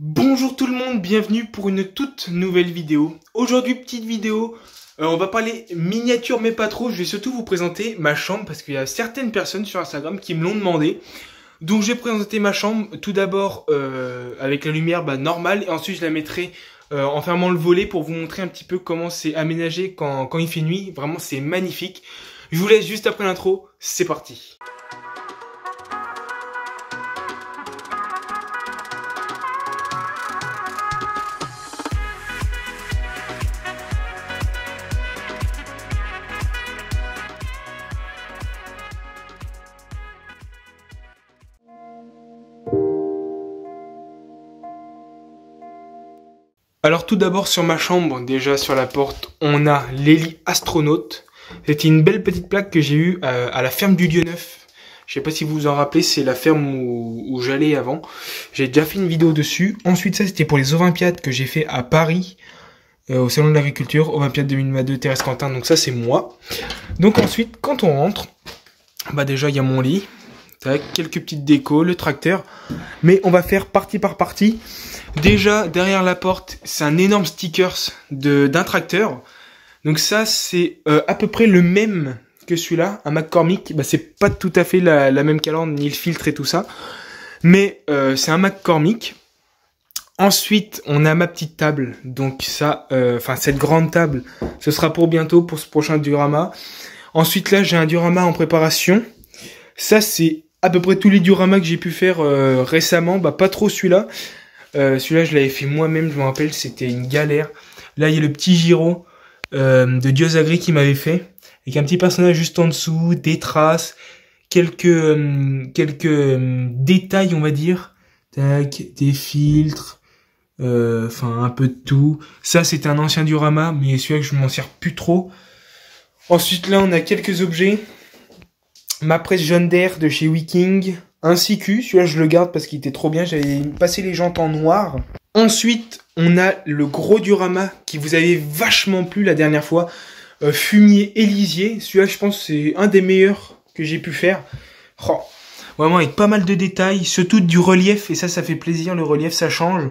Bonjour tout le monde, bienvenue pour une toute nouvelle vidéo. Aujourd'hui, petite vidéo, on va parler miniature mais pas trop. Je vais surtout vous présenter ma chambre parce qu'il y a certaines personnes sur Instagram qui me l'ont demandé. Donc je vais présenter ma chambre tout d'abord avec la lumière normale et ensuite je la mettrai en fermant le volet pour vous montrer un petit peu comment c'est aménagé quand il fait nuit. Vraiment c'est magnifique. Je vous laisse juste après l'intro, c'est parti. Alors tout d'abord sur ma chambre, déjà sur la porte, on a l'Eli Astronaute. C'était une belle petite plaque que j'ai eue à la ferme du Dieu Neuf. Je sais pas si vous vous en rappelez, c'est la ferme où j'allais avant. J'ai déjà fait une vidéo dessus. Ensuite ça c'était pour les Olympiades que j'ai fait à Paris, au Salon de l'Agriculture, Olympiade 2022 Thérèse Quentin, donc ça c'est moi. Donc ensuite quand on rentre, déjà il y a mon lit, quelques petites décos, le tracteur. Mais on va faire partie par partie. Déjà, derrière la porte, c'est un énorme stickers d'un tracteur. Donc ça, c'est à peu près le même que celui-là, un McCormick. C'est pas tout à fait la même calandre, ni le filtre et tout ça. Mais c'est un McCormick. Ensuite, on a ma petite table. Donc ça, cette grande table, ce sera pour bientôt, pour ce prochain diorama. Ensuite, là, j'ai un diorama en préparation. Ça, c'est à peu près tous les dioramas que j'ai pu faire récemment. Pas trop celui-là. Celui-là, je l'avais fait moi-même, je me rappelle, c'était une galère. Là, il y a le petit Giro de Diosagri qui m'avait fait, avec un petit personnage juste en dessous, des traces, quelques détails, on va dire. Tac, des filtres, un peu de tout. Ça, c'était un ancien diorama, mais celui-là, je m'en sers plus trop. Ensuite, là, on a quelques objets. Ma presse jaune d'air de chez Wiking. Un CQ, celui-là je le garde parce qu'il était trop bien, j'avais passé les jantes en noir. Ensuite, on a le gros diorama qui vous avait vachement plu la dernière fois. Fumier Élysée, celui-là je pense c'est un des meilleurs que j'ai pu faire. Oh, vraiment avec pas mal de détails, surtout du relief, et ça fait plaisir, le relief ça change.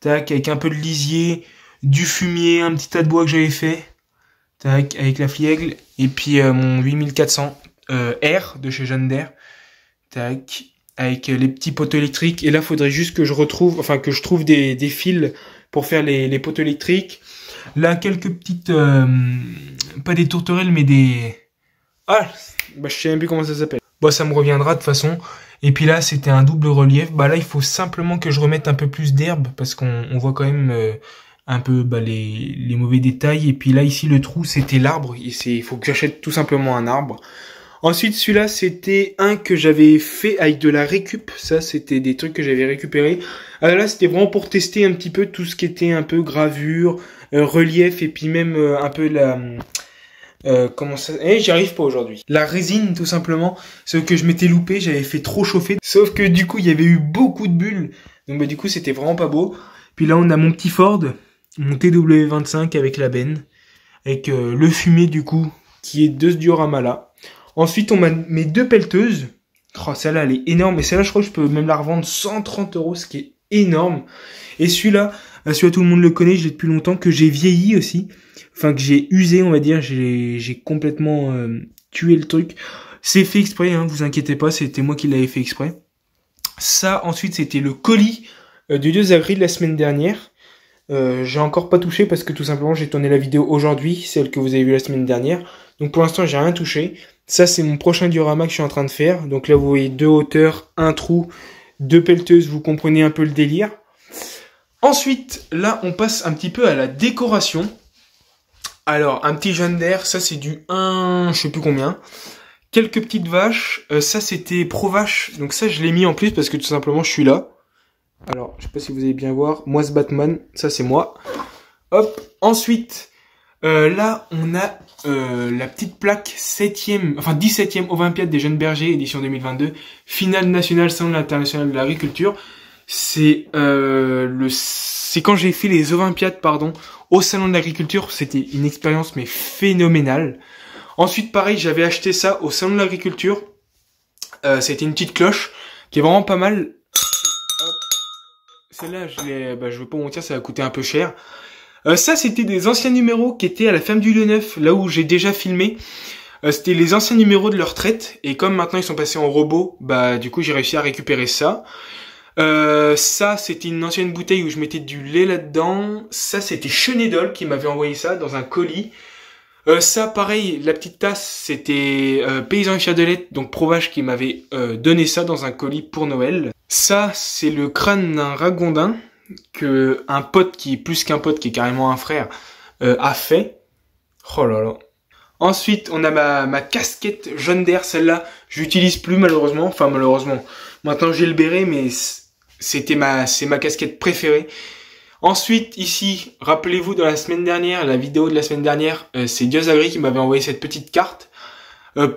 Tac, avec un peu de lisier, du fumier, un petit tas de bois que j'avais fait. Tac, avec la Fliègle, et puis mon 8400 R de chez Jeanne d'Air. Tac, avec les petits poteaux électriques. Et là, faudrait juste que je trouve des fils pour faire les poteaux électriques. Là, quelques petites, pas des tourterelles, mais des... je sais même plus comment ça s'appelle. Ça me reviendra de toute façon. Et puis là, c'était un double relief. Là, il faut simplement que je remette un peu plus d'herbe parce qu'on voit quand même un peu les mauvais détails. Et puis là, ici, le trou, c'était l'arbre. Il faut que j'achète tout simplement un arbre. Ensuite, celui-là, c'était un que j'avais fait avec de la récup. Ça, c'était des trucs que j'avais récupérés. Alors là, c'était vraiment pour tester un petit peu tout ce qui était un peu gravure, relief, et puis même un peu la... j'y arrive pas aujourd'hui. La résine, tout simplement. Sauf que je m'étais loupé, j'avais fait trop chauffer. Sauf que du coup, il y avait eu beaucoup de bulles. Donc du coup, c'était vraiment pas beau. Puis là, on a mon petit Ford, mon TW25 avec la benne. Avec le fumier, du coup, qui est de ce diorama-là. Ensuite, on a mes deux pelleteuses. Oh, celle-là, elle est énorme. Et celle-là, je crois que je peux même la revendre 130 €, ce qui est énorme. Et celui-là, tout le monde le connaît, je l'ai depuis longtemps, que j'ai vieilli aussi. Enfin, que j'ai usé, on va dire. J'ai complètement tué le truc. C'est fait exprès, hein, vous inquiétez pas, c'était moi qui l'avais fait exprès. Ça, ensuite, c'était le colis du Diosagri de la semaine dernière. J'ai encore pas touché parce que tout simplement, j'ai tourné la vidéo aujourd'hui, celle que vous avez vue la semaine dernière. Donc pour l'instant, j'ai rien touché. Ça, c'est mon prochain diorama que je suis en train de faire. Donc là, vous voyez 2 hauteurs, un trou, 2 pelleteuses. Vous comprenez un peu le délire. Ensuite, là, on passe un petit peu à la décoration. Alors, un petit jaune d'air. Ça, c'est du 1, je sais plus combien. Quelques petites vaches. Ça, c'était Pro Vache. Donc ça, je l'ai mis en plus parce que tout simplement, je suis là. Alors, je sais pas si vous allez bien voir. Moi, ce Batman. Ça, c'est moi. Hop. Ensuite... là, on a la petite plaque 17e Olympiade des jeunes bergers, édition 2022, finale nationale Salon international de l'agriculture. C'est quand j'ai fait les Olympiades, au Salon de l'agriculture. C'était une expérience mais phénoménale. Ensuite, pareil, j'avais acheté ça au Salon de l'agriculture. C'était une petite cloche qui est vraiment pas mal. Celle-là, je veux pas mentir, ça a coûté un peu cher. Ça, c'était des anciens numéros qui étaient à la Ferme du Lieu Neuf, là où j'ai déjà filmé. C'était les anciens numéros de leur traite, et comme maintenant ils sont passés en robot, bah du coup j'ai réussi à récupérer ça. Ça, c'était une ancienne bouteille où je mettais du lait là-dedans. Ça, c'était Chenedol qui m'avait envoyé ça dans un colis. Ça, pareil, la petite tasse, c'était Paysan et Fier de Lait, donc Provache qui m'avait donné ça dans un colis pour Noël. Ça, c'est le crâne d'un ragondin que un pote qui est plus qu'un pote, qui est carrément un frère, a fait. Oh là là. Ensuite, on a ma casquette jaune d'air, celle-là, je l'utilise plus malheureusement. Enfin, malheureusement. Maintenant, j'ai le béret, mais c'est ma casquette préférée. Ensuite, ici, rappelez-vous dans la semaine dernière, la vidéo de la semaine dernière, c'est Diosagri qui m'avait envoyé cette petite carte.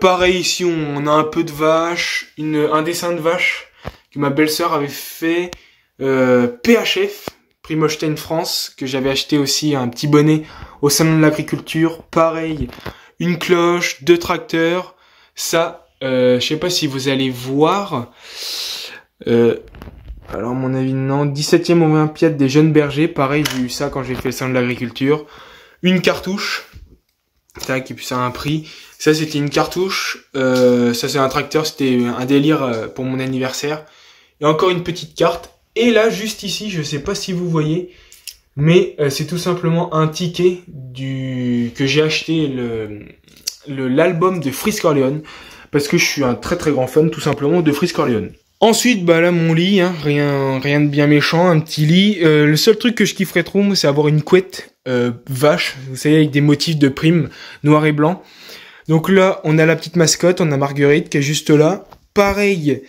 Pareil, ici, on a un peu de vache, un dessin de vache que ma belle-sœur avait fait. PHF, Primostein France, que j'avais acheté aussi, un petit bonnet au salon de l'agriculture. Pareil, une cloche, 2 tracteurs. Ça, je sais pas si vous allez voir. Alors, à mon avis, non. 17e Olympiade des jeunes bergers. Pareil, j'ai eu ça quand j'ai fait le salon de l'agriculture. Une cartouche. Tac, et puis ça a un prix. Ça, c'était une cartouche. Ça, c'est un tracteur. C'était un délire pour mon anniversaire. Et encore une petite carte. Et là, juste ici, je sais pas si vous voyez, mais c'est tout simplement un ticket que j'ai acheté l'album de Freeze Corleone, parce que je suis un très très grand fan tout simplement de Freeze Corleone. Ensuite, bah là mon lit, hein, rien de bien méchant, un petit lit. Le seul truc que je kifferais trop, moi, c'est avoir une couette vache, vous savez, avec des motifs de prime noir et blanc. Donc là, on a la petite mascotte, on a Marguerite qui est juste là. Pareil.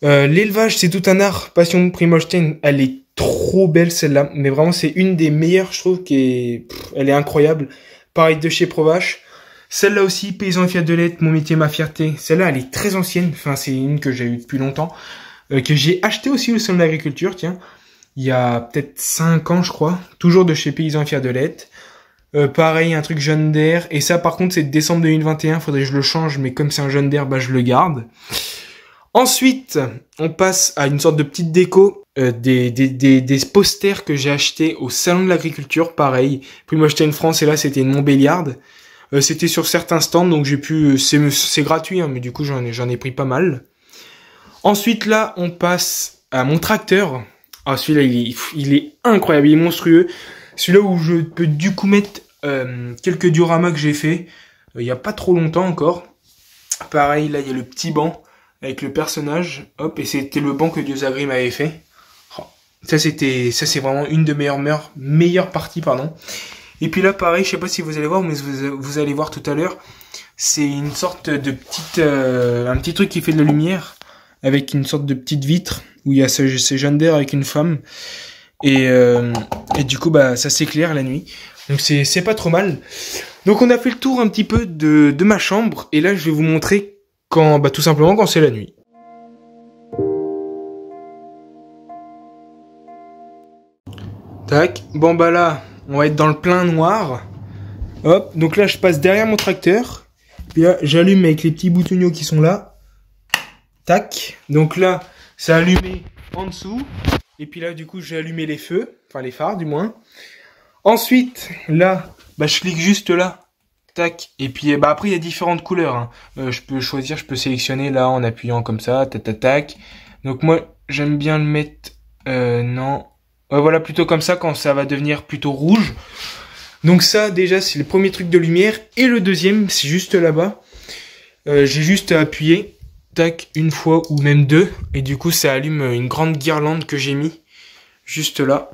L'élevage, c'est tout un art. Passion Primostein, elle est trop belle celle-là, mais vraiment c'est une des meilleures, je trouve, elle est incroyable. Pareil de chez Provache. Celle-là aussi, Paysan et Fier de Lait, mon métier, ma fierté. Celle-là, elle est très ancienne. Enfin, c'est une que j'ai eue depuis longtemps, que j'ai acheté aussi au salon de l'agriculture, tiens, il y a peut-être 5 ans, je crois. Toujours de chez Paysan et Fier de Lait. Pareil, un truc jaune d'air. Et ça, par contre, c'est de décembre 2021. Faudrait que je le change, mais comme c'est un jaune d'air, bah je le garde. Ensuite, on passe à une sorte de petite déco, des posters que j'ai achetés au salon de l'agriculture, pareil. Primostein France, et là c'était une Montbéliarde. C'était sur certains stands, donc j'ai pu, c'est gratuit, hein, mais du coup j'en ai pris pas mal. Ensuite là, on passe à mon tracteur. Ah, celui-là il est incroyable, il est monstrueux. Celui-là où je peux du coup mettre quelques dioramas que j'ai fait il y a pas trop longtemps encore. Pareil, là il y a le petit banc avec le personnage, hop, et c'était le banc que Diosagri m'avait fait. Oh, ça c'est vraiment une de meilleures parties, pardon. Et puis là, pareil, je sais pas si vous allez voir, mais vous allez voir tout à l'heure, c'est une sorte de petite, un petit truc qui fait de la lumière, avec une sorte de petite vitre, où il y a ces jeunes d'air avec une femme, et du coup, bah, ça s'éclaire la nuit. Donc c'est pas trop mal. Donc on a fait le tour un petit peu de ma chambre, et là je vais vous montrer tout simplement quand c'est la nuit. Tac. Bon bah là, on va être dans le plein noir. Hop. Donc là, je passe derrière mon tracteur. Puis là, j'allume avec les petits boutons qui sont là. Tac. Donc là, c'est allumé en dessous. Et puis là, du coup, j'ai allumé les feux. Enfin, les phares, du moins. Ensuite, là, bah, je clique juste là. Tac. Et puis bah après il y a différentes couleurs, hein. Je peux choisir, je peux sélectionner là en appuyant comme ça, tac. Donc moi j'aime bien le mettre non. Ouais, voilà, plutôt comme ça quand ça va devenir plutôt rouge. Donc ça déjà c'est le premier truc de lumière, et le deuxième c'est juste là-bas. J'ai juste à appuyer tac une fois ou même deux, et du coup ça allume une grande guirlande que j'ai mis juste là.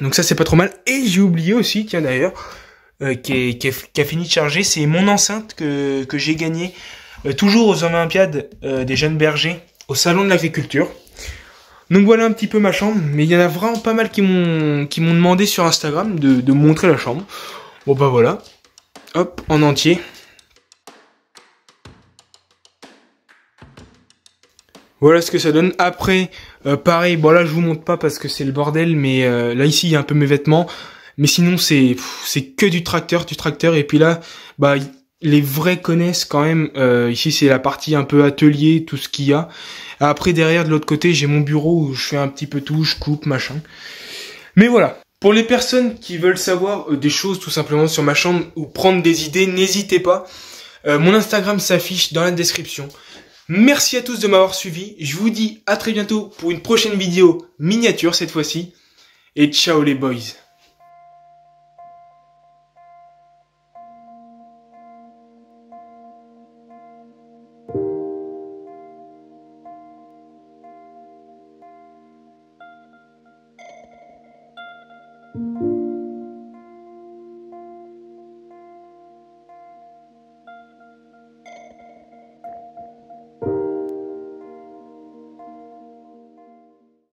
Donc ça c'est pas trop mal. Et j'ai oublié aussi, tiens d'ailleurs, qui a fini de charger, c'est mon enceinte que j'ai gagné toujours aux Olympiades des jeunes bergers au salon de l'agriculture. Donc voilà un petit peu ma chambre, mais il y en a vraiment pas mal qui m'ont demandé sur Instagram de montrer la chambre. Bon bah voilà, hop, en entier. Voilà ce que ça donne. Après, pareil, bon là je vous montre pas parce que c'est le bordel, mais là ici il y a un peu mes vêtements. Mais sinon c'est que du tracteur, et puis là, bah les vrais connaissent quand même. Ici, c'est la partie un peu atelier, tout ce qu'il y a. Après, derrière, de l'autre côté, j'ai mon bureau où je fais un petit peu tout, je coupe, machin. Mais voilà. Pour les personnes qui veulent savoir des choses tout simplement sur ma chambre ou prendre des idées, n'hésitez pas. Mon Instagram s'affiche dans la description. Merci à tous de m'avoir suivi. Je vous dis à très bientôt pour une prochaine vidéo miniature cette fois-ci. Et ciao les boys.